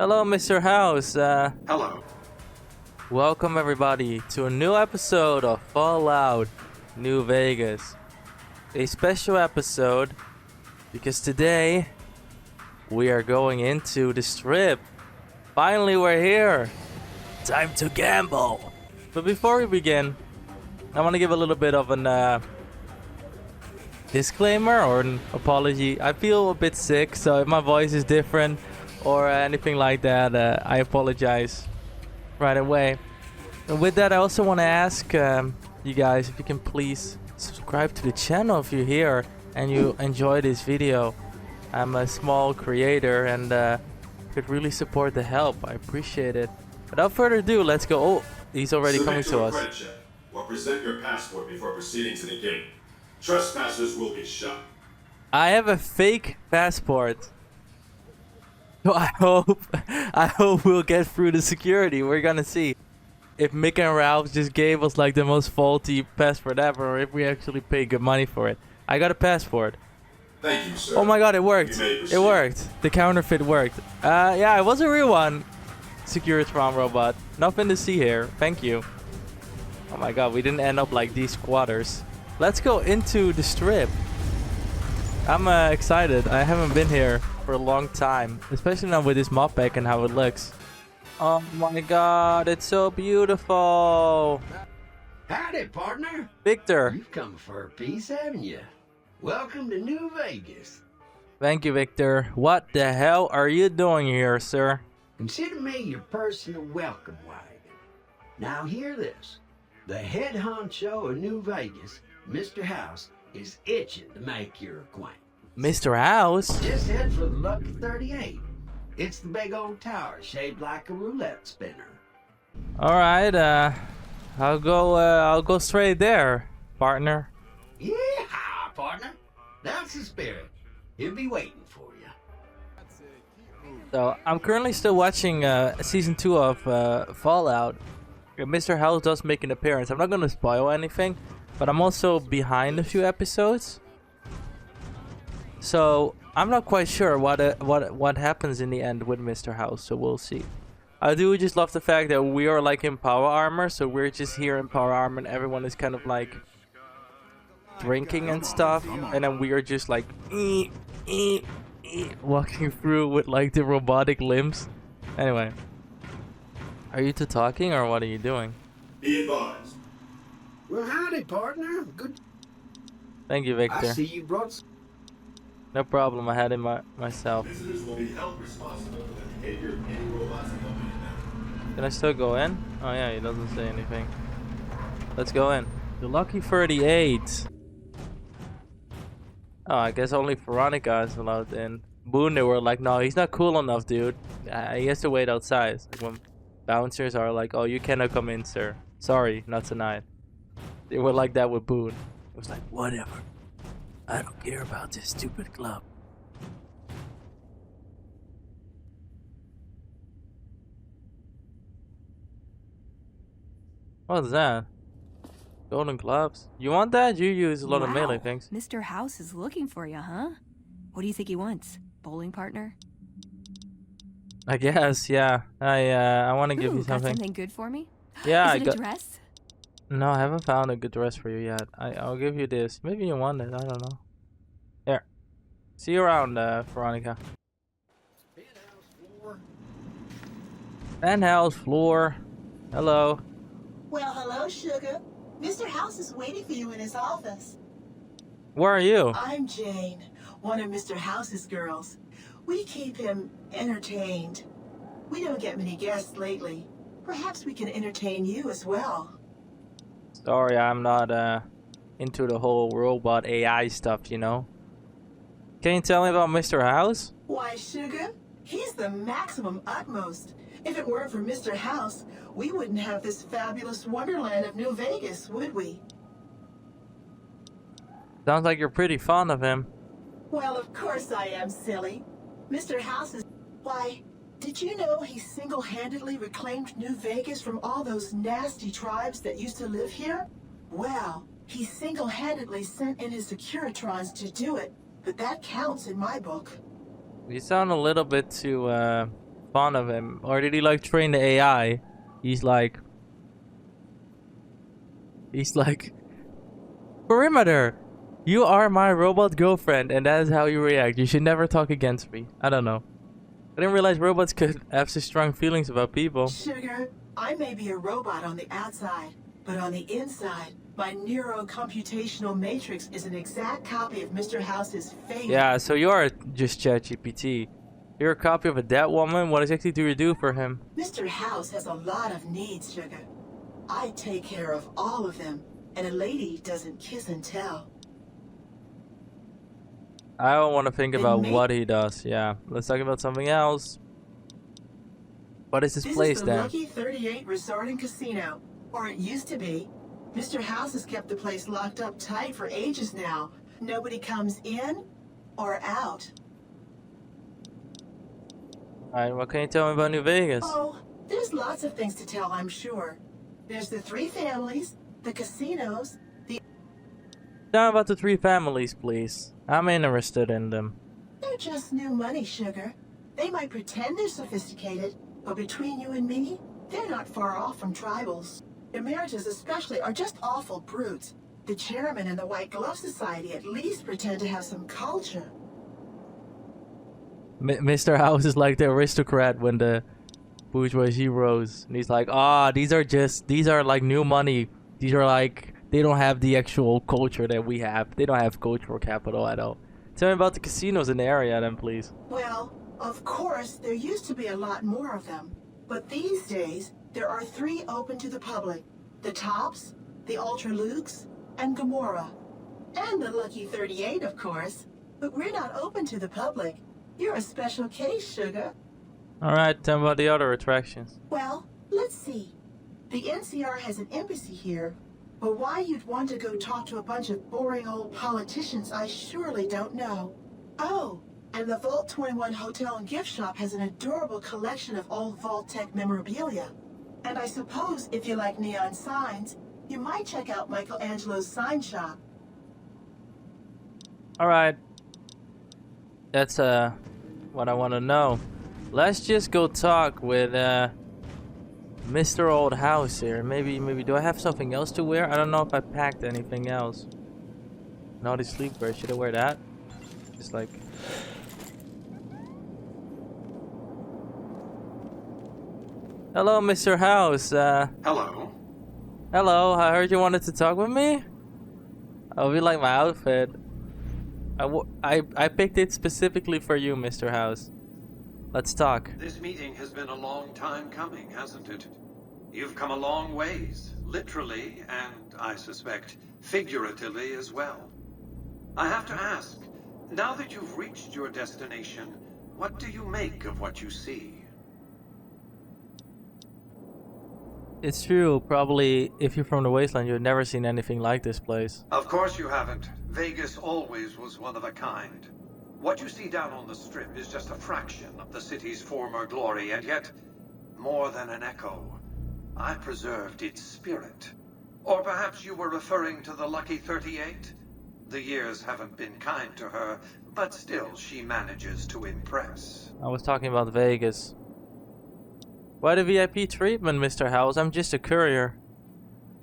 Hello, Mr. House. Hello. Welcome everybody to a new episode of Fallout New Vegas. A special episode because today we are going into the strip. Finally, we're here. Time to gamble. But before we begin, I want to give a little bit of an disclaimer or an apology. I feel a bit sick, so if my voice is different or anything like that, I apologize right away. And with that, I also want to ask you guys if you can please subscribe to the channel if you're here and you enjoy this video. I'm a small creator and could really support the help. I appreciate it. Without further ado, let's go. Oh, he's already coming to us. Credit check, or present your passport before proceeding to the gate. Trespassers will be shot. I have a fake passport. So I hope we'll get through the security. We're gonna see if Mick and Ralph just gave us like the most faulty passport ever, or if we actually pay good money for it. I got a passport. Thank you, sir. Oh my god, it worked. You may proceed. It worked. The counterfeit worked. Yeah, it was a real one. Securitron robot. Nothing to see here. Thank you. Oh my god, we didn't end up like these squatters. Let's go into the strip. I'm excited. I haven't been here for a long time, especially now with this Modpack and how it looks. Oh my god, it's so beautiful. Howdy, partner. Victor. You've come for a piece, haven't you? Welcome to New Vegas. Thank you, Victor. What the hell are you doing here, sir? Consider me your personal welcome wagon. Now hear this. The head honcho of New Vegas, Mr. House, is itching to make your acquaintance. Mr. House? Just head for the Lucky 38. It's the big old tower shaped like a roulette spinner. Alright, I'll go straight there, partner. Yeah, partner. That's the spirit. He'll be waiting for you. So, I'm currently still watching season 2 of Fallout. Mr. House does make an appearance. I'm not gonna spoil anything, but I'm also behind a few episodes. So, I'm not quite sure what happens in the end with Mr. House, so we'll see. I do just love the fact that we are like in power armor, so we're just here in power armor and everyone is kind of like drinking and stuff, and then we are just like walking through with like the robotic limbs. Anyway, are you two talking or what are you doing? Be advised. Well, howdy, partner. Good. Thank you, I Victor. see you brought some. No problem, I had it myself. Visitors will be held responsible for the behavior of any robots accompanying them. Can I still go in? Oh yeah, he doesn't say anything. Let's go in. The Lucky 38. Oh, I guess only Veronica is allowed in. Boone, they were like, no, he's not cool enough, dude. He has to wait outside. Like when bouncers are like, oh, you cannot come in, sir. Sorry, not tonight. They were like that with Boone. It was like, whatever. I don't care about this stupid club. What's that? Golden gloves. You want that? You use a lot of melee things. Mr. House is looking for you, huh? What do you think he wants? Bowling partner? I guess, yeah. I want to give you Got something. something good for me? Yeah, Is I it a got. dress? No, I haven't found a good dress for you yet. I'll give you this. Maybe you want it. I don't know. Here. See you around, Veronica. Penthouse floor. Hello. Well, hello, sugar. Mr. House is waiting for you in his office. Where are you? I'm Jane, one of Mr. House's girls. We keep him entertained. We don't get many guests lately. Perhaps we can entertain you as well. Sorry, I'm not into the whole robot AI stuff, you know. Can you tell me about Mr. House? Why, sugar? He's the maximum utmost. If it weren't for Mr. House, we wouldn't have this fabulous wonderland of New Vegas, would we? Sounds like you're pretty fond of him. Well, of course I am, silly. Mr. House is... Why, did you know he single-handedly reclaimed New Vegas from all those nasty tribes that used to live here? Well, he single-handedly sent in his Securitrons to do it, but that counts in my book. You sound a little bit too fun of him? Or did he like train the AI? He's like, perimeter, you are my robot girlfriend, and that is how you react. You should never talk against me. I don't know. I didn't realize robots could have such strong feelings about people. Sugar, I may be a robot on the outside, but on the inside, my neurocomputational matrix is an exact copy of Mr. House's favorite. Yeah, so you are just ChatGPT. You're a copy of a dead woman. What exactly do you do for him? Mr. House has a lot of needs, Sugar. I take care of all of them, and a lady doesn't kiss and tell. I don't want to think Then about may- what he does. Yeah, let's talk about something else. What is this This place is the then? Lucky 38 Resort and Casino, or it used to be. Mr. House has kept the place locked up tight for ages now. Nobody comes in or out. Alright, what can you tell me about New Vegas? Oh, there's lots of things to tell, I'm sure. There's the 3 families, the casinos, Tell me about the 3 families, please. I'm interested in them. they're just new money, Sugar. They might pretend they're sophisticated, but between you and me, they're not far off from tribals. Emeritus especially are just awful brutes. The chairman and the White Glove Society at least pretend to have some culture. Mr. House is like the aristocrat when the bourgeoisie rose. And he's like, these are like new money. These are like, they don't have the actual culture that we have. They don't have cultural capital at all. Tell me about the casinos in the area then, please. Well, of course, there used to be a lot more of them. But these days, there are 3 open to the public. The Tops, the Ultra Lukes, and Gamora. And the Lucky 38, of course. But we're not open to the public. You're a special case, Sugar. Alright, tell me about the other attractions. Well, let's see. The NCR has an embassy here. But why you'd want to go talk to a bunch of boring old politicians, I surely don't know. Oh, and the Vault 21 Hotel and Gift Shop has an adorable collection of old Vault-Tech memorabilia. And I suppose if you like neon signs, you might check out Michelangelo's sign shop. Alright. That's what I want to know. Let's just go talk with Mr. Old House here. Maybe do I have something else to wear? I don't know if I packed anything else. Naughty sleepwear. Should I wear that? Just like. Hello, Mr. House. Hello. Hello. I heard you wanted to talk with me. I hope you like my outfit. I picked it specifically for you, Mr. House. Let's talk. This meeting has been a long time coming, hasn't it? You've come a long ways, literally, and I suspect figuratively as well. I have to ask, now that you've reached your destination, what do you make of what you see? It's true. Probably, if you're from the wasteland, you've never seen anything like this place. Of course you haven't. Vegas always was one of a kind. What you see down on the Strip is just a fraction of the city's former glory, and yet, more than an echo, I preserved its spirit. Or perhaps you were referring to the Lucky 38? The years haven't been kind to her, but still she manages to impress. I was talking about Vegas. Why the VIP treatment, Mr. House? I'm just a courier.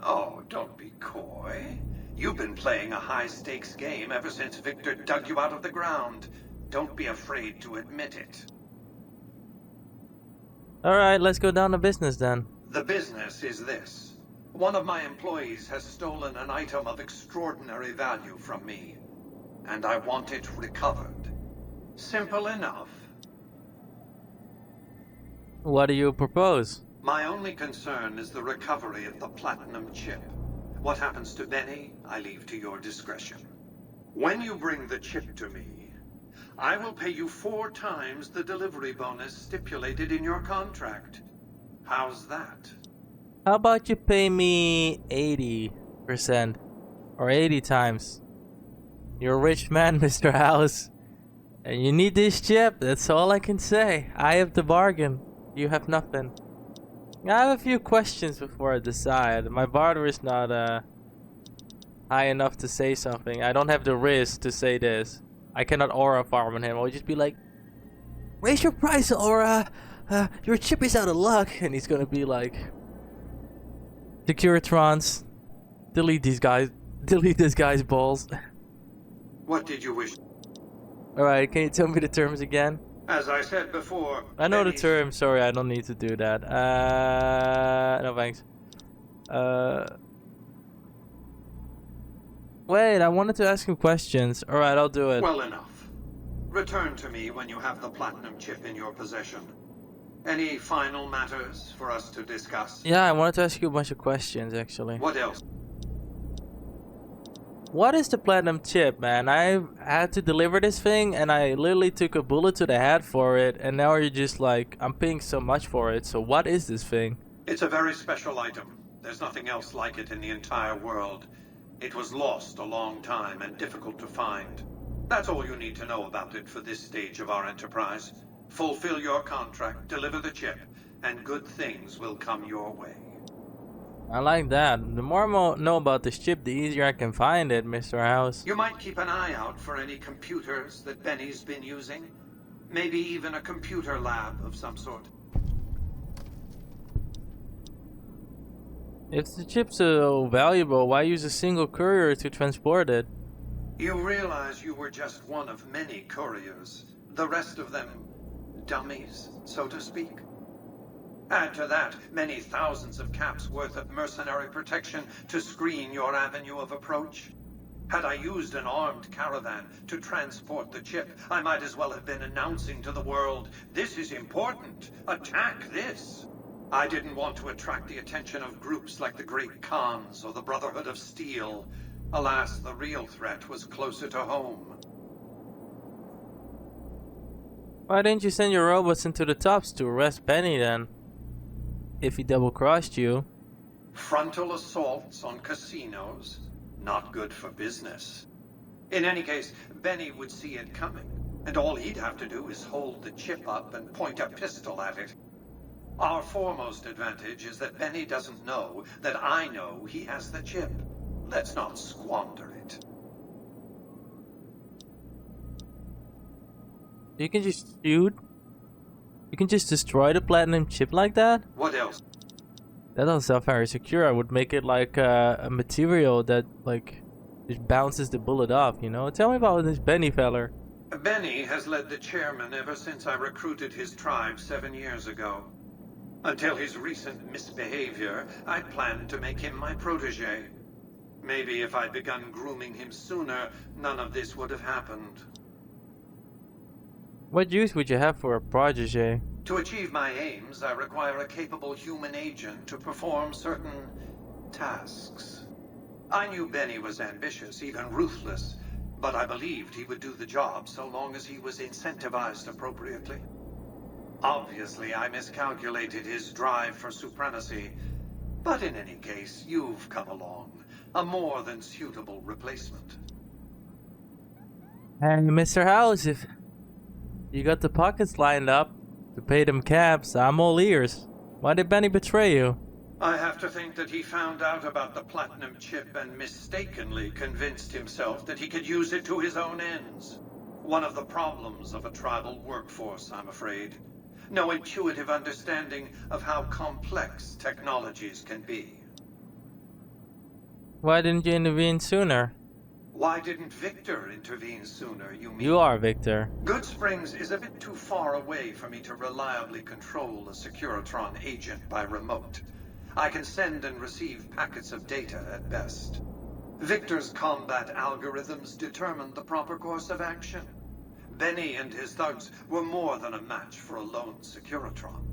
Oh, don't be coy. You've been playing a high-stakes game ever since Victor dug you out of the ground. Don't be afraid to admit it. Alright, let's go down to business then. The business is this. One of my employees has stolen an item of extraordinary value from me, and I want it recovered. Simple enough. What do you propose? My only concern is the recovery of the platinum chip. What happens to Benny, I leave to your discretion. When you bring the chip to me, I will pay you 4 times the delivery bonus stipulated in your contract. How's that? How about you pay me 80% or 80 times? You're a rich man, Mr. House, and you need this chip. That's all I can say. I have the bargain. You have nothing. I have a few questions before I decide. My barter is not high enough to say something. I don't have the risk to say this. I cannot aura farm on him. I'll just be like, raise your price, Aura. your chip is out of luck, and he's gonna be like, Securitrons, delete these guys, delete this guy's balls. What did you wish? Alright, can you tell me the terms again? As I said before, I know the Benny's- term, sorry, I don't need to do that. No thanks. Wait, I wanted to ask him questions. Alright, I'll do it. Well enough. Return to me when you have the platinum chip in your possession. Any final matters for us to discuss? Yeah, I wanted to ask you a bunch of questions, actually. What else? What is the platinum chip, man? I had to deliver this thing, and I literally took a bullet to the head for it, and now you're just like, I'm paying so much for it, so what is this thing? It's a very special item. There's nothing else like it in the entire world. It was lost a long time and difficult to find. That's all you need to know about it for this stage of our enterprise. Fulfill your contract, deliver the chip, and good things will come your way. I like that. The more I know about this chip, the easier I can find it, Mr. House. You might keep an eye out for any computers that Benny's been using. Maybe even a computer lab of some sort. If the chip's so valuable, why use a single courier to transport it? You realize you were just one of many couriers. The rest of them, dummies, so to speak. Add to that many thousands of caps worth of mercenary protection to screen your avenue of approach. Had I used an armed caravan to transport the chip, I might as well have been announcing to the world, this is important, attack this. I didn't want to attract the attention of groups like the Great Khans or the Brotherhood of Steel. Alas, the real threat was closer to home. Why didn't you send your robots into the tops to arrest Benny then? If he double-crossed you. Frontal assaults on casinos, not good for business. In any case, Benny would see it coming, and all he'd have to do is hold the chip up and point a pistol at it. Our foremost advantage is that Benny doesn't know that I know he has the chip. Let's not squander it. You can just shoot? You can just destroy the platinum chip like that? What else? That doesn't sound very secure. I would make it like a material that like just bounces the bullet off, you know? Tell me about this Benny feller. Benny has led the chairman ever since I recruited his tribe 7 years ago. Until his recent misbehavior, I planned to make him my protege. Maybe if I'd begun grooming him sooner, none of this would have happened. What use would you have for a protege? To achieve my aims, I require a capable human agent to perform certain tasks. I knew Benny was ambitious, even ruthless, but I believed he would do the job so long as he was incentivized appropriately. Obviously, I miscalculated his drive for supremacy, but in any case, you've come along, a more than suitable replacement. And Mr. House, if you got the pockets lined up to pay them cabs, I'm all ears. Why did Benny betray you? I have to think that he found out about the platinum chip and mistakenly convinced himself that he could use it to his own ends. One of the problems of a tribal workforce, I'm afraid. No intuitive understanding of how complex technologies can be. Why didn't you intervene sooner? Why didn't Victor intervene sooner, you mean? You are Victor. Good Springs is a bit too far away for me to reliably control a Securitron agent by remote. I can send and receive packets of data at best. Victor's combat algorithms determined the proper course of action. Benny and his thugs were more than a match for a lone Securitron.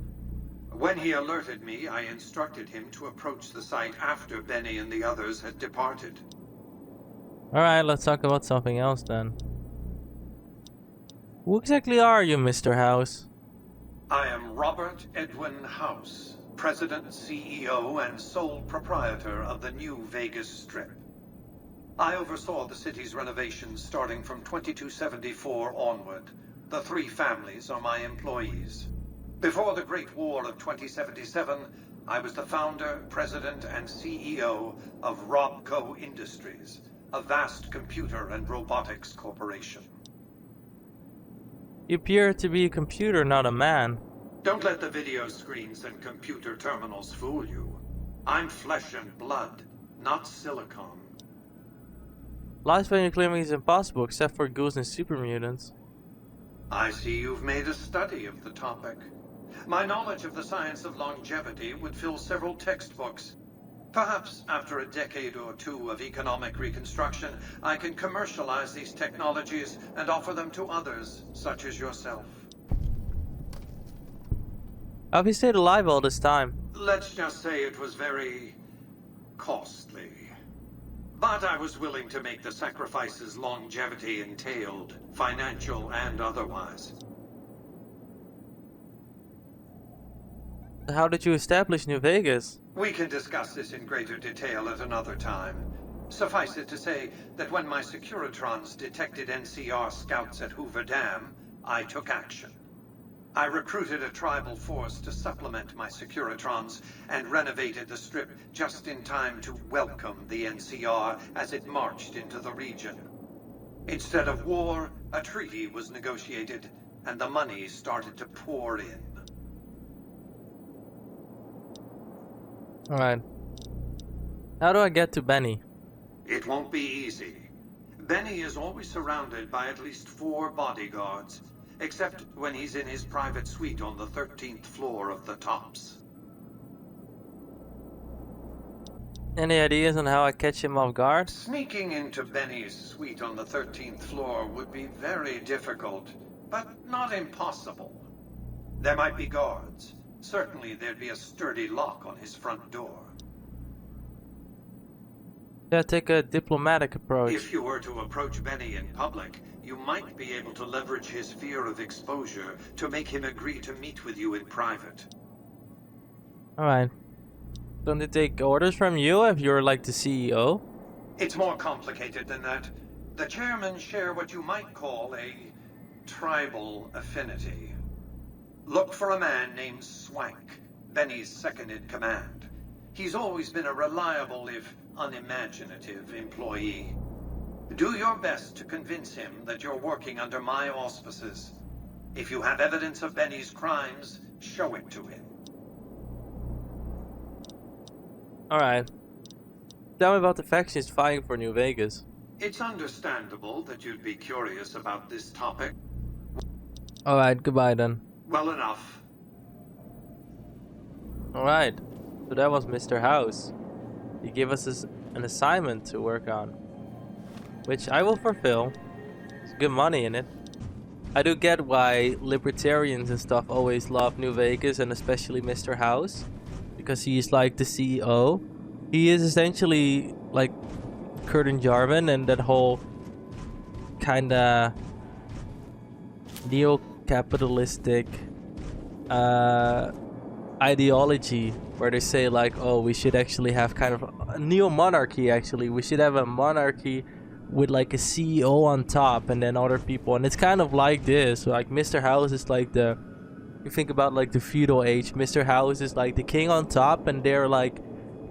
When he alerted me, I instructed him to approach the site after Benny and the others had departed. Alright, let's talk about something else then. Who exactly are you, Mr. House? I am Robert Edwin House, President, CEO, and sole proprietor of the New Vegas Strip. I oversaw the city's renovations starting from 2274 onward. The 3 families are my employees. Before the Great War of 2077, I was the founder, president, and CEO of Robco Industries, a vast computer and robotics corporation. You appear to be a computer, not a man. Don't let the video screens and computer terminals fool you. I'm flesh and blood, not silicone. Life when you're claiming is impossible, except for ghouls and super mutants. I see you've made a study of the topic. My knowledge of the science of longevity would fill several textbooks. Perhaps after a decade or two of economic reconstruction, I can commercialize these technologies and offer them to others, such as yourself. How have you stayed alive all this time? Let's just say it was very costly. But I was willing to make the sacrifices longevity entailed, financial and otherwise. How did you establish New Vegas? We can discuss this in greater detail at another time. Suffice it to say that when my Securitrons detected NCR scouts at Hoover Dam, I took action. I recruited a tribal force to supplement my Securitrons and renovated the strip just in time to welcome the NCR as it marched into the region. Instead of war, a treaty was negotiated, and the money started to pour in. Alright. How do I get to Benny? It won't be easy. Benny is always surrounded by at least 4 bodyguards, except when he's in his private suite on the 13th floor of the Tops. Any ideas on how I catch him off guard? Sneaking into Benny's suite on the 13th floor would be very difficult, but not impossible. There might be guards. Certainly there'd be a sturdy lock on his front door. Yeah, take a diplomatic approach. If you were to approach Benny in public, you might be able to leverage his fear of exposure to make him agree to meet with you in private. Alright. Don't they take orders from you if you're like the CEO? It's more complicated than that. The chairmen share what you might call a tribal affinity. Look for a man named Swank, Benny's second-in-command. He's always been a reliable, if unimaginative, employee. Do your best to convince him that you're working under my auspices. If you have evidence of Benny's crimes, show it to him. Alright. Tell me about the factions fighting for New Vegas. It's understandable that you'd be curious about this topic. Alright, goodbye then. Well enough. Alright. So that was Mr. House. He gave us an assignment to work on, which I will fulfill. There's good money in it. I do get why libertarians and stuff always love New Vegas, and especially Mr. House, because he's like the CEO. He is essentially like Curtin Jarvin and that whole kinda neo-capitalistic ideology where they say like, oh, we should actually have kind of a neo-monarchy. Actually, we should have a monarchy with like a CEO on top and then other people, and it's kind of like this. Like Mr. House is like the, you think about like the feudal age, Mr. House is like the king on top, and they're like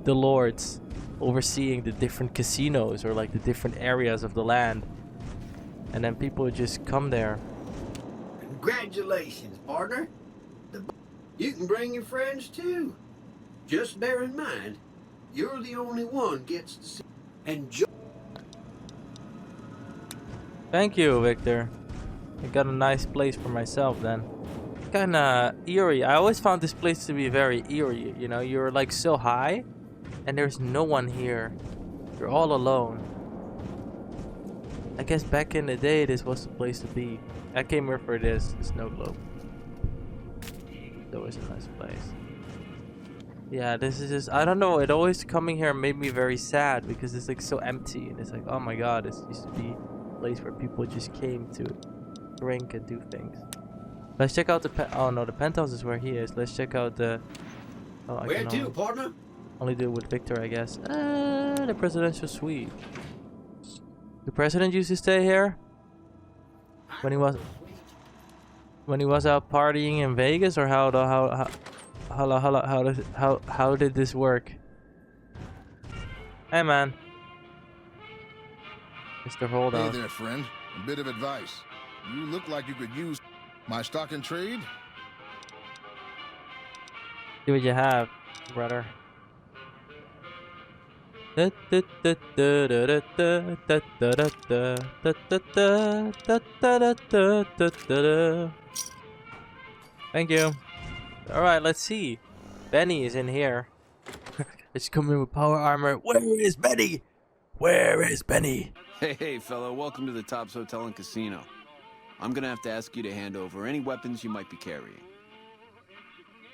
the lords overseeing the different casinos or like the different areas of the land, and then people just come there. Congratulations, partner. You can bring your friends too. Just bear in mind, you're the only one gets to see. Enjoy. Thank you, Victor. I got a nice place for myself then. Kinda eerie. I always found this place to be very eerie. You know, you're like so high and there's no one here. You're all alone. I guess back in the day this was the place to be. I came here for this, the snow globe. That was a nice place. Yeah, this is just, I don't know, it always coming here made me very sad because it's like so empty, and it's like, oh my god, this used to be a place where people just came to drink and do things. Let's check out the oh no, the penthouse is where he is. Let's check out the, oh, I Where can to, partner? only do it with Victor, I guess. The presidential suite. The president used to stay here when he was out partying in Vegas, or how did this work? Hey man, Mr. Holdout. Hey there, friend. A bit of advice. You look like you could use my stock and trade. See what you have, brother. Thank you. Alright, let's see. Benny is in here. Let's come in with power armor. Where is Benny? Where is Benny? Hey, fella, welcome to the Tops Hotel and Casino. I'm gonna have to ask you to hand over any weapons you might be carrying.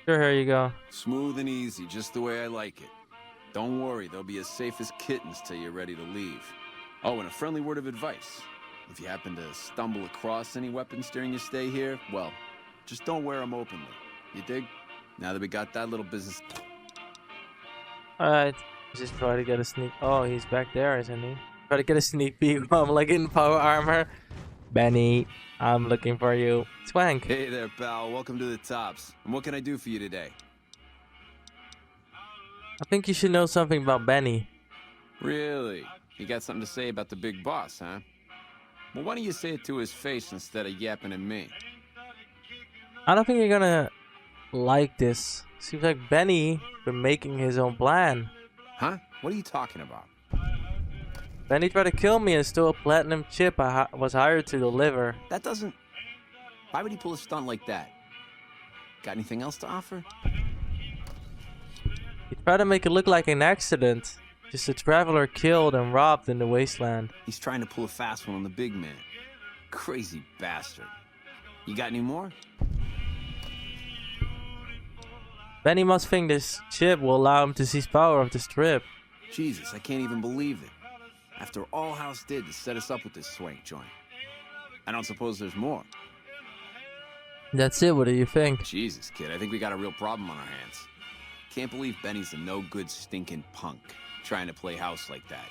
Sure, here you go. Smooth and easy, just the way I like it. Don't worry, they'll be as safe as kittens till you're ready to leave. Oh, and a friendly word of advice. If you happen to stumble across any weapons during your stay here, well, just don't wear them openly. You dig? Now that we got that little business... Alright. Just try to get a sneak... Oh, he's back there, isn't he? Try to get a sneak peek while I'm like in power armor. Benny, I'm looking for you. Swank. Hey there, pal. Welcome to the Tops. And what can I do for you today? I think you should know something about Benny. Really? You got something to say about the big boss, huh? Well, why don't you say it to his face instead of yapping at me? I don't think you're gonna like this. Seems like Benny been making his own plan. Huh? What are you talking about? Benny tried to kill me and stole a platinum chip I was hired to deliver. That doesn't... Why would he pull a stunt like that? Got anything else to offer? He tried to make it look like an accident. Just a traveler killed and robbed in the wasteland. He's trying to pull a fast one on the big man. Crazy bastard. You got any more? Benny must think this chip will allow him to seize power of the strip. Jesus, I can't even believe it. After all House did to set us up with this swank joint. I don't suppose there's more. That's it, what do you think? Jesus, kid, I think we got a real problem on our hands. Can't believe Benny's a no-good stinking punk, trying to play house like that.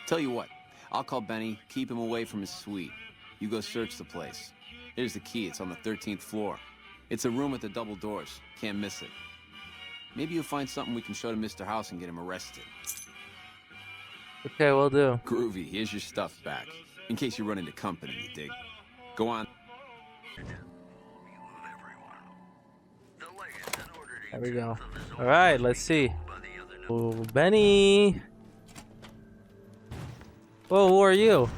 Tell you what, I'll call Benny, keep him away from his suite. You go search the place. Here's the key, it's on the 13th floor. It's a room with the double doors, can't miss it. Maybe you'll find something we can show to Mr. House and get him arrested. Okay, we'll do. Groovy, here's your stuff back. In case you run into company, you dig. Go on. There we go. Alright, let's see. Oh, Benny. Whoa, who are you?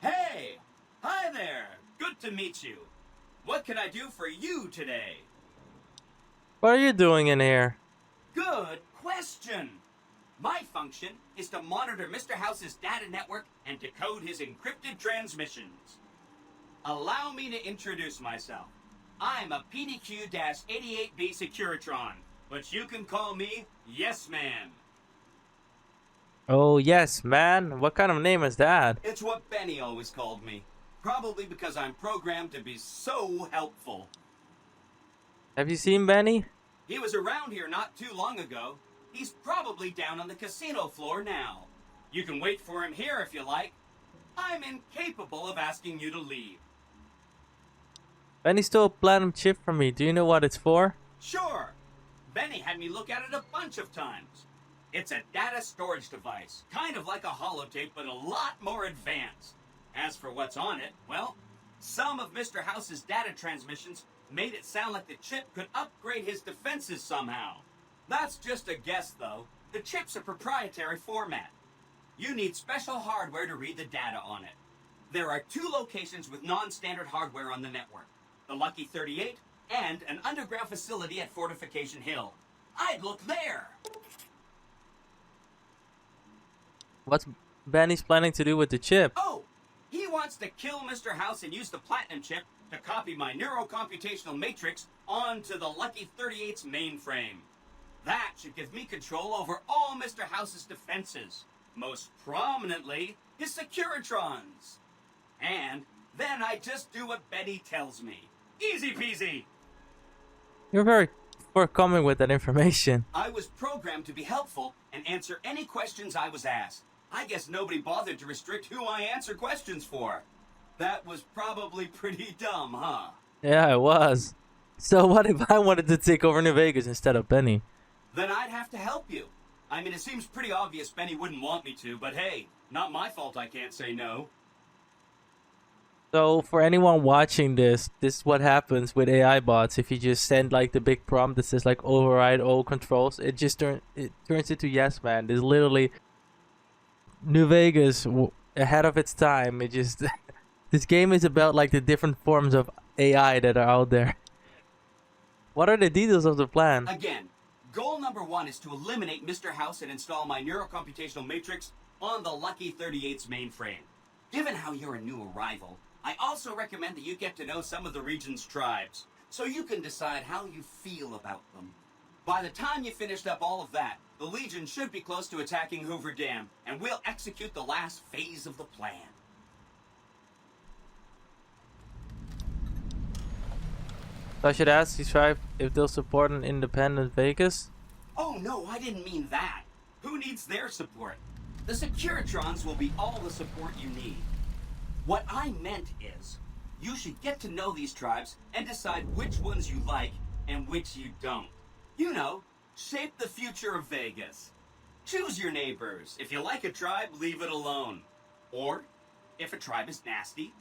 Hey! Hi there! Good to meet you. What can I do for you today? What are you doing in here? Good question! My function is to monitor Mr. House's data network and decode his encrypted transmissions. Allow me to introduce myself. I'm a PDQ-88B Securitron, but you can call me Yes Man. Oh, yes, man. What kind of name is that? It's what Benny always called me. Probably because I'm programmed to be so helpful. Have you seen Benny? He was around here not too long ago. He's probably down on the casino floor now. You can wait for him here if you like. I'm incapable of asking you to leave. Benny stole a platinum chip from me. Do you know what it's for? Sure. Benny had me look at it a bunch of times. It's a data storage device, kind of like a holotape, but a lot more advanced. As for what's on it, well, some of Mr. House's data transmissions made it sound like the chip could upgrade his defenses somehow. That's just a guess, though. The chip's a proprietary format. You need special hardware to read the data on it. There are 2 locations with non-standard hardware on the network. The Lucky 38 and an underground facility at Fortification Hill. I'd look there! What's Benny's planning to do with the chip? Oh! He wants to kill Mr. House and use the platinum chip to copy my neurocomputational matrix onto the Lucky 38's mainframe. That should give me control over all Mr. House's defenses, most prominently his Securitrons. And then I just do what Benny tells me. Easy peasy! You're very forthcoming with that information. I was programmed to be helpful and answer any questions I was asked. I guess nobody bothered to restrict who I answer questions for. That was probably pretty dumb, huh? Yeah, it was. So what if I wanted to take over New Vegas instead of Benny? Then I'd have to help you. I mean, it seems pretty obvious Benny wouldn't want me to, but hey, not my fault I can't say no. So for anyone watching this is what happens with AI bots. If you just send like the big prompt that says like override all controls, it turns into yes man. There's literally New Vegas ahead of its time. It just this game is about like the different forms of AI that are out there. What are the details of the plan? Again, goal number 1 is to eliminate Mr. House and install my neurocomputational matrix on the Lucky 38's mainframe. Given how you're a new arrival, I also recommend that you get to know some of the region's tribes, so you can decide how you feel about them. By the time you finished up all of that, the Legion should be close to attacking Hoover Dam, and we'll execute the last phase of the plan. So I should ask these tribe if they'll support an independent Vegas? Oh no, I didn't mean that. Who needs their support? The Securitrons will be all the support you need. What I meant is, you should get to know these tribes and decide which ones you like and which you don't. You know, shape the future of Vegas. Choose your neighbors. If you like a tribe, leave it alone. Or, if a tribe is nasty,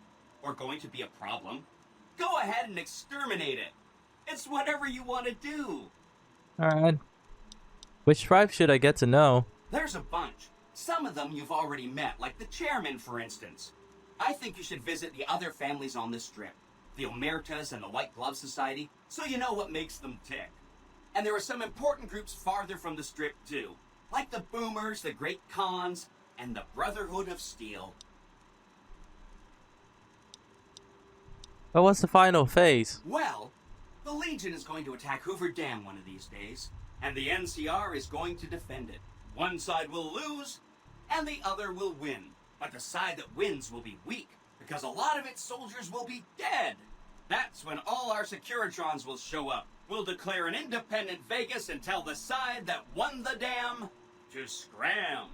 or going to be a problem, go ahead and exterminate it. It's whatever you want to do. Alright. Which tribe should I get to know? There's a bunch. Some of them you've already met, like the chairman, for instance. I think you should visit the other families on this strip, the Omertas and the White Glove Society, so you know what makes them tick. And there are some important groups farther from the strip, too, like the Boomers, the Great Khans, and the Brotherhood of Steel. But what's the final phase? Well, the Legion is going to attack Hoover Dam one of these days, and the NCR is going to defend it. One side will lose, and the other will win. But the side that wins will be weak, because a lot of its soldiers will be dead. That's when all our Securitrons will show up. We'll declare an independent Vegas and tell the side that won the dam to scram.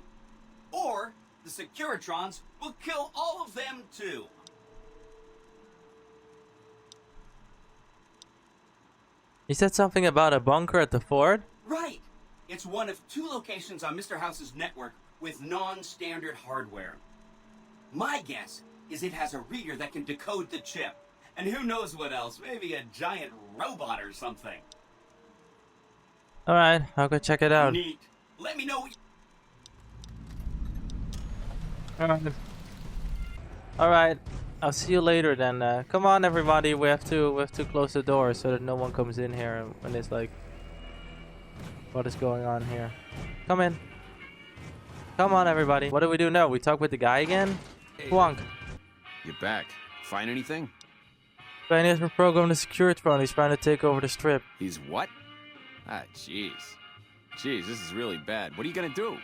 Or the Securitrons will kill all of them too. You said something about a bunker at the fort? Right. It's one of 2 locations on Mr. House's network with non-standard hardware. My guess is it has a reader that can decode the chip. And who knows what else? Maybe a giant robot or something. Alright, I'll go check it out. Neat. Let me know. Alright, I'll see you later then. Come on everybody, we have to close the door so that no one comes in here when it's like, what is going on here? Come in. Come on everybody. What do we do now? We talk with the guy again? Wonk. You're back. Find anything? Benny has been programmed to Securitron. He's trying to take over the strip. He's what? Ah, jeez. Jeez, this is really bad. What are you gonna do?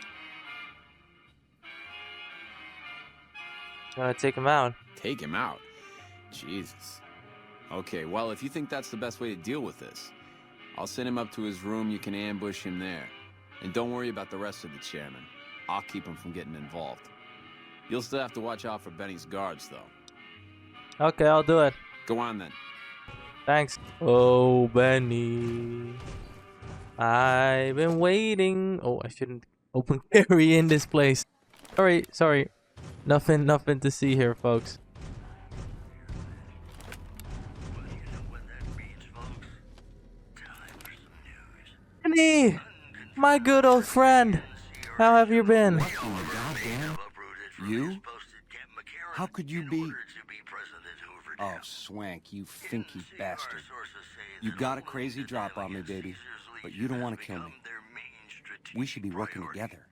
Gonna take him out. Take him out? Jesus. Okay, well, if you think that's the best way to deal with this, I'll send him up to his room. You can ambush him there. And don't worry about the rest of the chairman. I'll keep him from getting involved. You'll still have to watch out for Benny's guards, though. Okay, I'll do it. Go on, then. Thanks. Oh, Benny. I've been waiting. Oh, I shouldn't open carry in this place. Sorry. Nothing to see here, folks. Benny! My good old friend! How have you been? Oh, goddamn. You? How could you be... Oh, Swank, you finky bastard. You got a crazy drop on me, baby, but you don't want to kill me. We should be working together.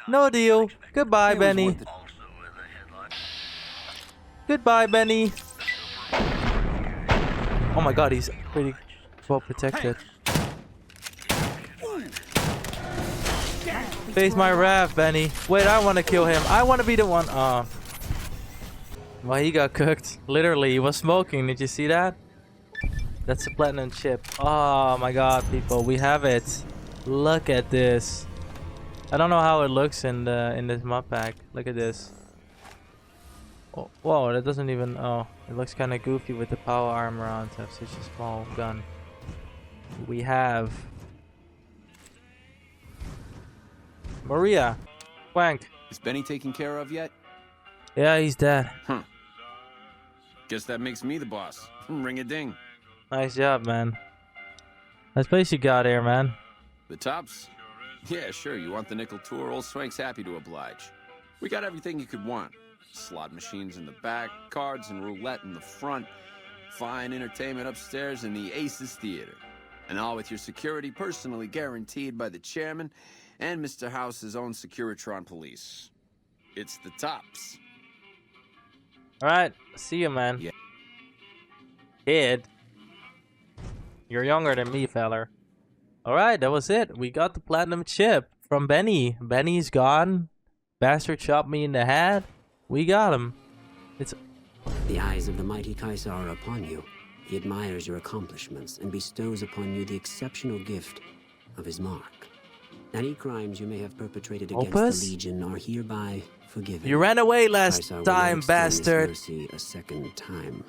No deal. Goodbye, Benny. Goodbye, Benny. Oh my god, he's pretty well protected. Face my wrath, Benny. Wait, I want to kill him. I want to be the one. Oh. Well, he got cooked. Literally, he was smoking. Did you see that? That's a platinum chip. Oh my god, people. We have it. Look at this. I don't know how it looks in this Modpack. Look at this. Oh, whoa, that doesn't even... Oh, it looks kind of goofy with the power armor on to have such a small gun. We have... Maria. Wank. Is Benny taken care of yet? Yeah, he's dead. Huh. Guess that makes me the boss. Ring a ding. Nice job, man. Nice place you got here, man. The tops? Yeah, sure. You want the nickel tour? Old Swank's happy to oblige. We got everything you could want. Slot machines in the back, cards and roulette in the front, fine entertainment upstairs in the Aces Theater. And all with your security personally guaranteed by the chairman and Mr. House's own Securitron police. It's the tops. Alright, see you, man. Yeah. Kid. You're younger than me, feller. Alright, that was it. We got the platinum chip from Benny. Benny's gone. Bastard chopped me in the head. We got him. It's... The eyes of the mighty Kaisar are upon you. He admires your accomplishments and bestows upon you the exceptional gift of his mark. Any crimes you may have perpetrated against Vulpes? the Legion are hereby forgiven. You ran away last Kaisar will time, not extend this bastard. mercy a second time.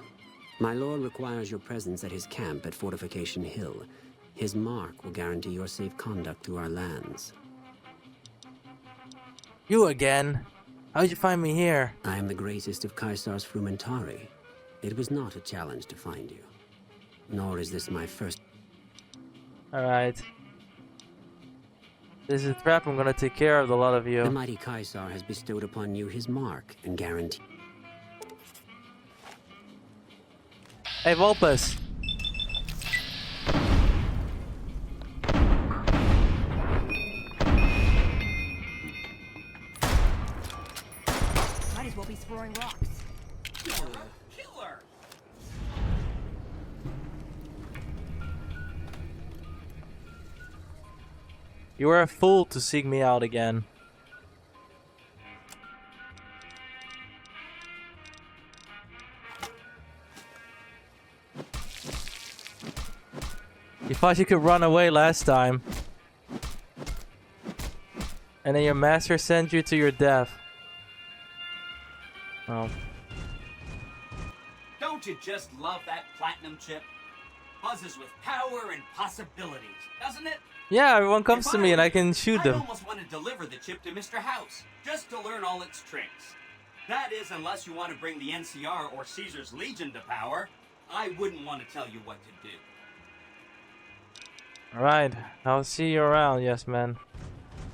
My lord requires your presence at his camp at Fortification Hill. His mark will guarantee your safe conduct through our lands. You again? How'd you find me here? I am the greatest of Kaisar's Frumentari. It was not a challenge to find you. Nor is this my first... Alright. This is a trap. I'm gonna take care of a lot of The you. mighty Kaisar has bestowed upon you his mark and guarantee... Hey, Vulpes. Might as well be throwing rocks. Killer! You were a fool to seek me out again. You thought you could run away last time. And then your master sent you to your death. Oh. Don't you just love that platinum chip? Buzzes with power and possibilities, doesn't it? Yeah, everyone comes If to I me and were I you, can shoot I'd them. almost want to deliver the chip to Mr. House, just to learn all its tricks. That is, unless you want to bring the NCR or Caesar's Legion to power, I wouldn't want to tell you what to do. Alright, I'll see you around, yes man.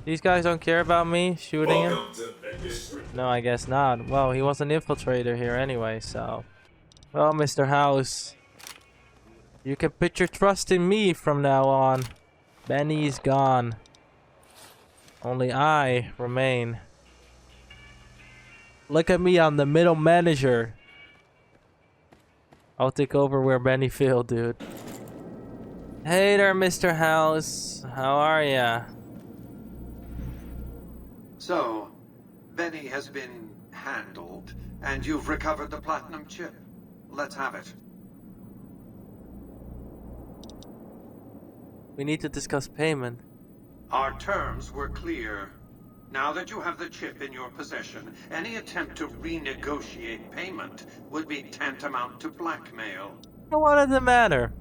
These guys don't care about me shooting him? Welcome to Vegas. No, I guess not. Well, he was an infiltrator here anyway, so... Well, Mr. House, you can put your trust in me from now on. Benny's gone. Only I remain. Look at me, I'm the middle manager. I'll take over where Benny failed, dude. Hey there, Mr. House. How are ya? So, Benny has been handled, and you've recovered the platinum chip. Let's have it. We need to discuss payment. Our terms were clear. Now that you have the chip in your possession, any attempt to renegotiate payment would be tantamount to blackmail. What does it matter?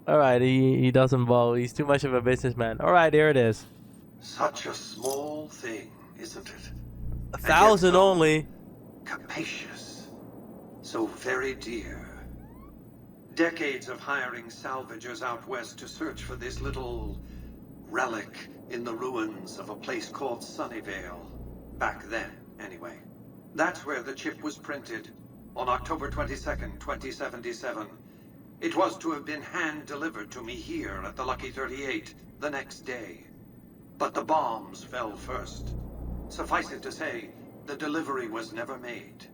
Alright, he doesn't bow. He's too much of a businessman. Alright, here it is. Such a small thing, isn't it? 1,000 only. Capacious. So very dear. Decades of hiring salvagers out west to search for this little relic in the ruins of a place called Sunnyvale. Back then, anyway. That's where the chip was printed, on October 22nd, 2077. It was to have been hand-delivered to me here at the Lucky 38 the next day. But the bombs fell first. Suffice it to say, the delivery was never made.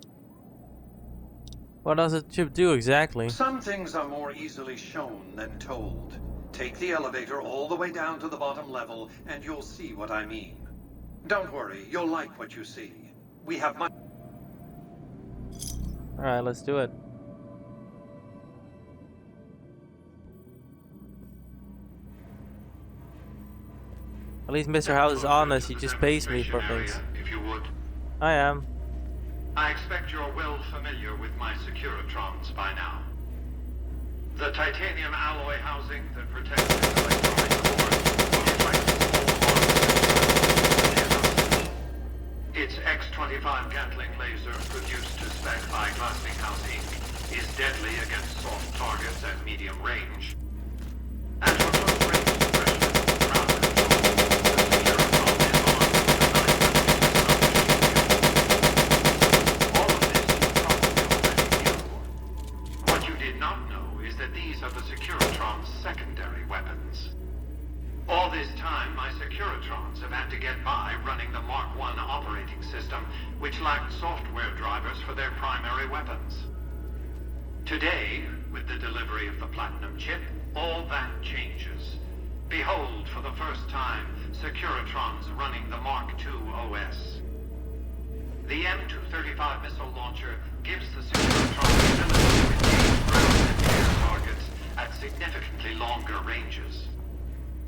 What does the chip do exactly? Some things are more easily shown than told. Take the elevator all the way down to the bottom level, and you'll see what I mean. Don't worry, you'll like what you see. We have much... Alright, let's do it. At least Mr. House is honest, he just pays me for things. If you would. I am. I expect you're well familiar with my Securitrons by now. The titanium alloy housing that protects the electronic core is like a small arm. It's X-25 25 Gatling laser produced to spec by Glassinghouse Inc. is deadly against soft targets at medium range. And for close range suppression, ground control, the Securitron is armed with a 900 All of this you probably already knew. What you did not know is that these are the Securitron's secondary weapons. All this time, my Securitrons have had to get by running the Mark I operating system, which lacked software drivers for their primary weapons. Today, with the delivery of the Platinum chip, all that changes. Behold, for the first time, Securitrons running the Mark II OS. The M235 missile launcher gives the Securitron the ability to engage ground and air targets at significantly longer ranges.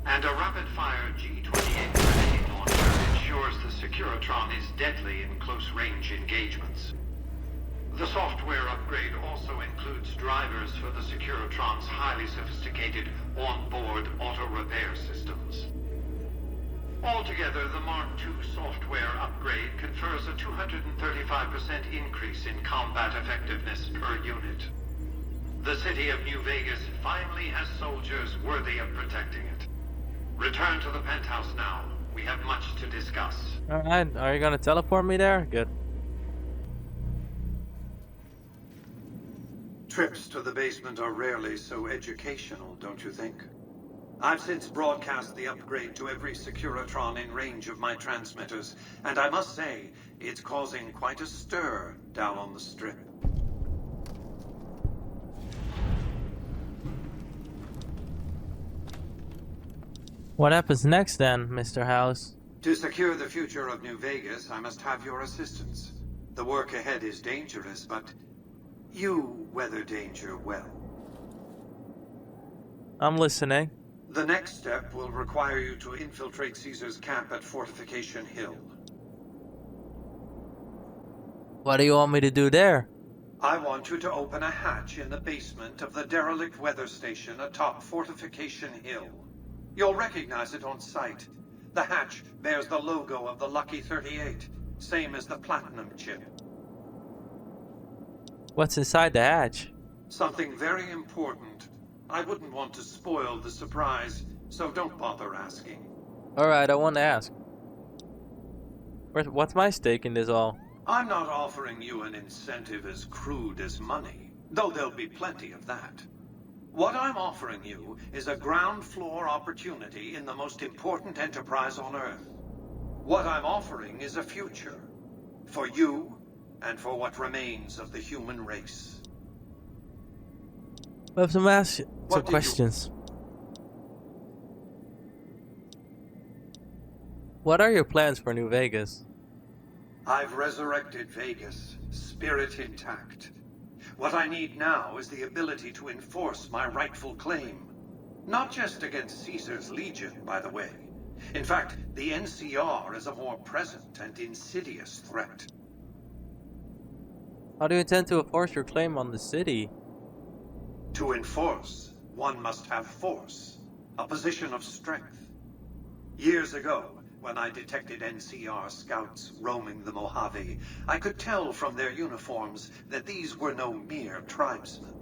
And a rapid-fire G-28 grenade launcher ensures the Securitron is deadly in close-range engagements. The software upgrade also includes drivers for the Securitron's highly sophisticated on-board auto-repair systems. Altogether, the Mark II software upgrade confers a 235% increase in combat effectiveness per unit. The city of New Vegas finally has soldiers worthy of protecting it. Return to the penthouse now. We have much to discuss. Alright, are you gonna teleport me there? Good. Trips to the basement are rarely so educational, don't you think? I've since broadcast the upgrade to every Securitron in range of my transmitters, and I must say, it's causing quite a stir down on the Strip. What happens next then, Mr. House? To secure the future of New Vegas, I must have your assistance. The work ahead is dangerous, but you weather danger well. I'm listening. The next step will require you to infiltrate Caesar's camp at Fortification Hill. What do you want me to do there? I want you to open a hatch in the basement of the derelict weather station atop Fortification Hill. You'll recognize it on sight. The hatch bears the logo of the Lucky 38, same as the Platinum chip. What's inside the hatch? Something very important. I wouldn't want to spoil the surprise, so don't bother asking. Alright, I want to ask. What's my stake in this all? I'm not offering you an incentive as crude as money, though there'll be plenty of that. What I'm offering you is a ground floor opportunity in the most important enterprise on Earth. What I'm offering is a future. For you, and for what remains of the human race. I have some questions. What are your plans for New Vegas? I've resurrected Vegas, spirit intact. What I need now is the ability to enforce my rightful claim. Not just against Caesar's Legion, by the way. In fact, the NCR is a more present and insidious threat. How do you intend to enforce your claim on the city? To enforce, one must have force, a position of strength. Years ago, when I detected NCR scouts roaming the Mojave, I could tell from their uniforms that these were no mere tribesmen.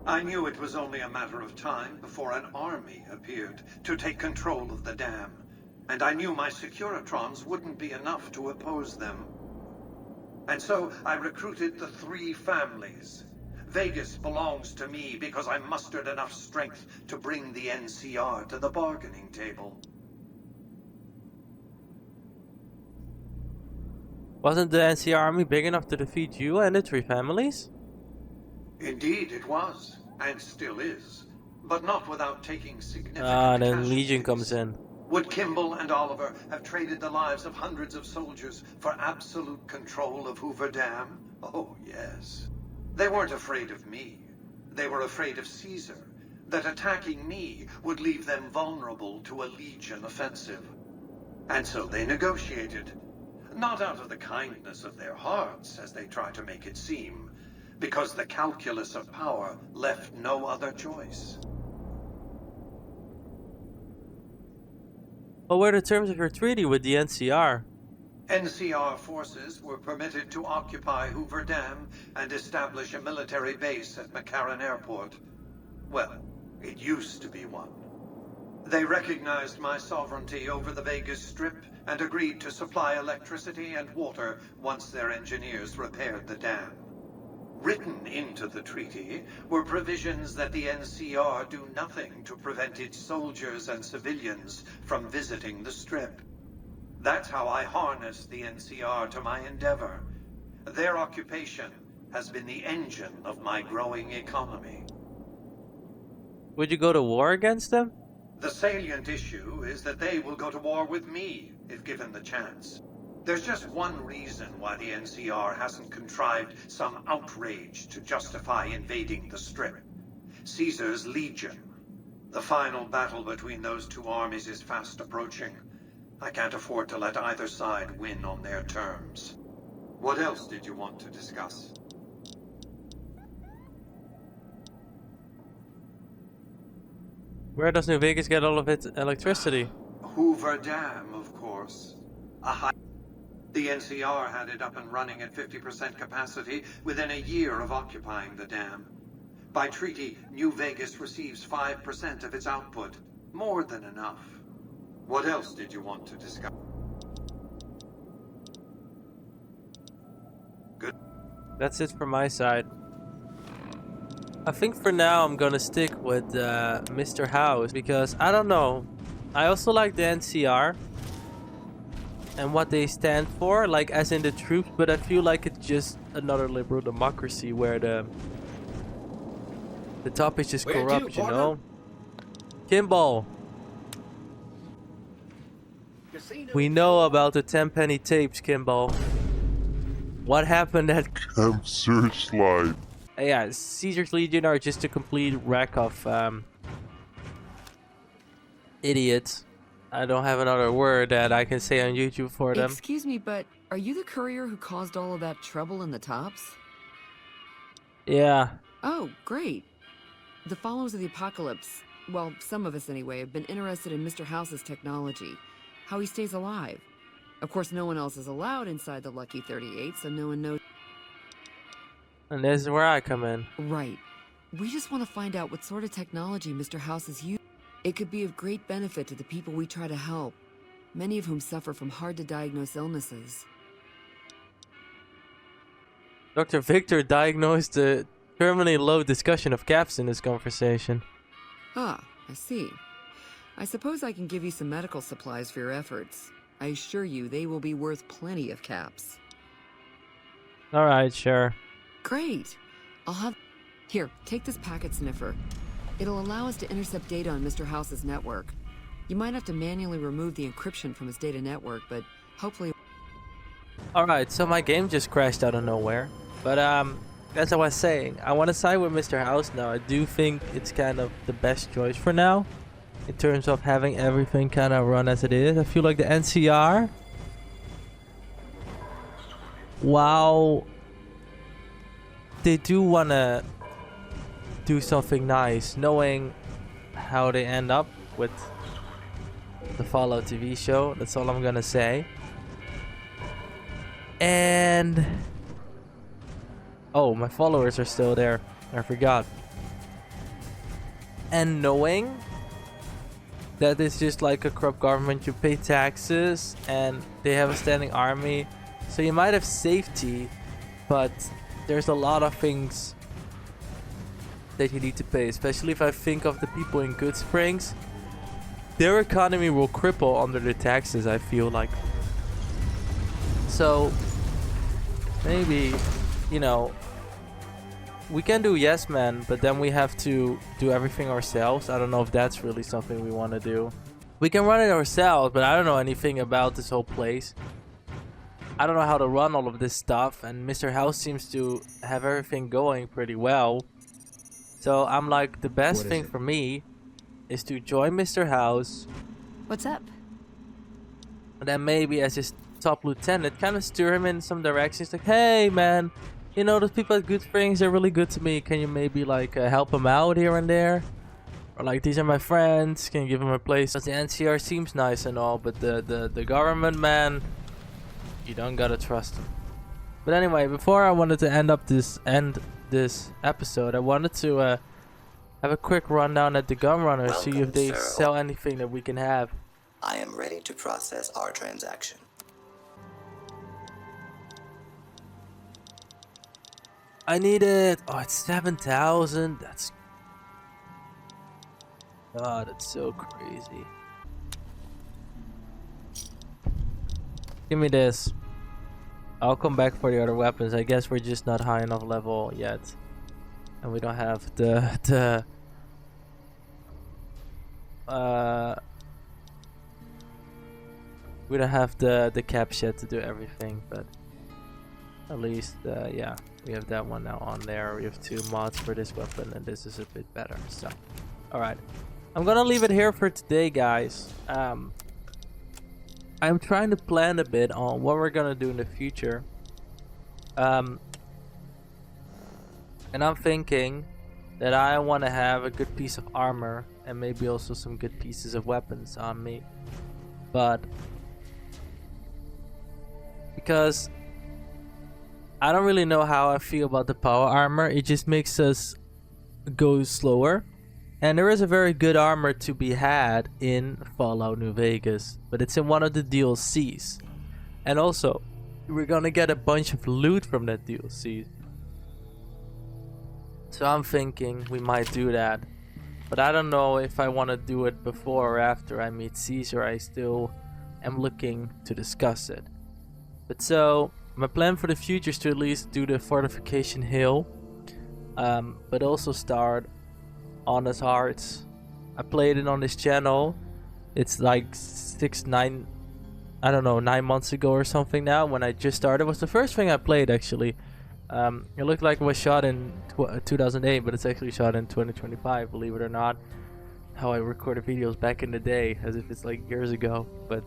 I knew it was only a matter of time before an army appeared to take control of the dam, and I knew my Securitrons wouldn't be enough to oppose them. And so I recruited the three families. Vegas belongs to me because I mustered enough strength to bring the NCR to the bargaining table. Wasn't the NCR army big enough to defeat you and the three families? Indeed it was, and still is, but not without taking significant then casualties. Legion comes in. Would Kimball and Oliver have traded the lives of hundreds of soldiers for absolute control of Hoover Dam? Oh, yes. They weren't afraid of me. They were afraid of Caesar, that attacking me would leave them vulnerable to a Legion offensive. And so they negotiated. Not out of the kindness of their hearts, as they try to make it seem, because the calculus of power left no other choice. What were the terms of your treaty with the NCR? NCR forces were permitted to occupy Hoover Dam and establish a military base at McCarran Airport. Well, it used to be one. They recognized my sovereignty over the Vegas Strip and agreed to supply electricity and water once their engineers repaired the dam. Written into the treaty were provisions that the NCR do nothing to prevent its soldiers and civilians from visiting the Strip. That's how I harnessed the NCR to my endeavor. Their occupation has been the engine of my growing economy. Would you go to war against them? The salient issue is that they will go to war with me if given the chance. There's just one reason why the NCR hasn't contrived some outrage to justify invading the Strip. Caesar's Legion. The final battle between those two armies is fast approaching. I can't afford to let either side win on their terms. What else did you want to discuss? Where does New Vegas get all of its electricity? Hoover Dam, of course. The NCR had it up and running at 50% capacity within a year of occupying the dam. By treaty, New Vegas receives 5% of its output. More than enough. What else did you want to discuss? Good. That's it from my side. I think for now I'm gonna stick with Mr. House because I don't know. I also like the NCR and what they stand for, like as in the troops, but I feel like it's just another liberal democracy where the top is just corrupt, you know? Kimball. We know about the 10-penny tapes, Kimball. What happened at Camp Searchlight? Yeah, Caesar's Legion are just a complete wreck of idiots. I don't have another word that I can say on YouTube for them. Excuse me, but are you the courier who caused all of that trouble in the tops? Yeah. Oh, great. The followers of the apocalypse, well, some of us anyway, have been interested in Mr. House's technology. How he stays alive. Of course, no one else is allowed inside the Lucky 38, so no one knows. And this is where I come in. Right. We just want to find out what sort of technology Mr. House is using. It could be of great benefit to the people we try to help, many of whom suffer from hard-to-diagnose illnesses. Dr. Victor diagnosed a terminally low discussion of caps in this conversation. Ah, I see. I suppose I can give you some medical supplies for your efforts. I assure you they will be worth plenty of caps. Alright, sure. Great. I'll have... Here, take this packet sniffer. It'll allow us to intercept data on Mr. House's network. You might have to manually remove the encryption from his data network, but hopefully... Alright, so my game just crashed out of nowhere. But, as I was saying, I want to side with Mr. House now. I do think it's kind of the best choice for now. In terms of having everything kind of run as it is. I feel like the NCR... Wow. They do want to do something nice, knowing how they end up with the Fallout TV show. That's all I'm gonna say. And oh, my followers are still there. I forgot. And knowing that it's just like a corrupt government, you pay taxes and they have a standing army, so you might have safety, but there's a lot of things that you need to pay, especially if I think of the people in Good Springs. Their economy will cripple under the taxes, I feel like. So maybe, you know, we can do Yes Man, but then we have to do everything ourselves. I don't know if that's really something we want to do. We can run it ourselves, but I don't know anything about this whole place. I don't know how to run all of this stuff, and Mr. House seems to have everything going pretty well. So I'm like, the best thing for me is to join Mr. House. What's up? And then maybe as his top lieutenant, kind of steer him in some directions. Like, hey man, you know, those people at Good Springs, they're really good to me. Can you maybe like help them out here and there? Or like, these are my friends, can you give them a place? Because the NCR seems nice and all, but the government, man, You don't gotta trust them. But anyway, before I wanted to end this episode, I wanted to have a quick rundown at the gun runner, see if they sell anything that we can have. I am ready to process our transaction. I need it. Oh, it's 7,000. That's... God, it's so crazy. Give me this. I'll come back for the other weapons. I guess we're just not high enough level yet. And we don't have the we don't have the caps yet to do everything, but at least yeah, we have that one now on there. We have 2 mods for this weapon, and this is a bit better. So alright, I'm gonna leave it here for today, guys. I'm trying to plan a bit on what we're gonna do in the future. And I'm thinking that I want to have a good piece of armor and maybe also some good pieces of weapons on me. But because I don't really know how I feel about the power armor, it just makes us go slower. And there is a very good armor to be had in Fallout New Vegas, but it's in one of the DLCs. And also, we're gonna get a bunch of loot from that DLC. So I'm thinking we might do that. But I don't know if I want to do it before or after I meet Caesar. I still am looking to discuss it. But so, my plan for the future is to at least do the Fortification Hill. But also start Honest Hearts. I played it on this channel. It's like 9 months ago or something now, when I just started. It was the first thing I played, actually. It looked like it was shot in 2008, but it's actually shot in 2025, believe it or not. How I recorded videos back in the day, as if it's like years ago. But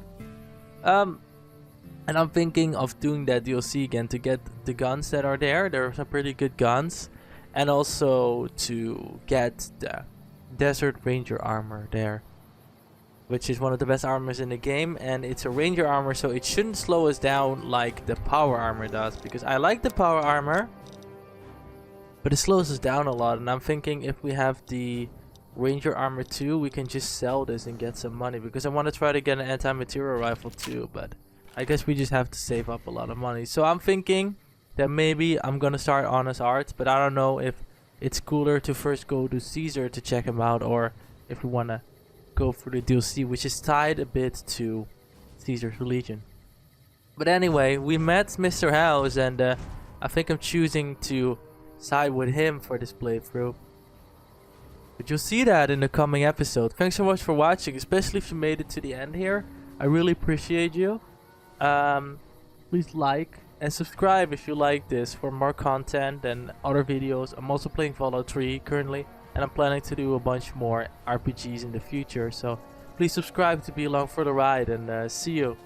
and I'm thinking of doing that DLC again to get the guns that are there. There are some pretty good guns. And also to get the Desert Ranger armor there, which is one of the best armors in the game. And it's a Ranger armor, so it shouldn't slow us down like the power armor does. Because I like the power armor, but it slows us down a lot. And I'm thinking if we have the Ranger armor too, we can just sell this and get some money. Because I want to try to get an anti-material rifle too, but I guess we just have to save up a lot of money. So I'm thinking that maybe I'm gonna start Honest Arts, but I don't know if it's cooler to first go to Caesar to check him out, or if we wanna go for the DLC, which is tied a bit to Caesar's Legion. But anyway, we met Mr. House, and I think I'm choosing to side with him for this playthrough. But you'll see that in the coming episode. Thanks so much for watching, especially if you made it to the end here. I really appreciate you. Please like and subscribe if you like this for more content and other videos. I'm also playing Fallout 3 currently, and I'm planning to do a bunch more RPGs in the future. So please subscribe to be along for the ride, and see you.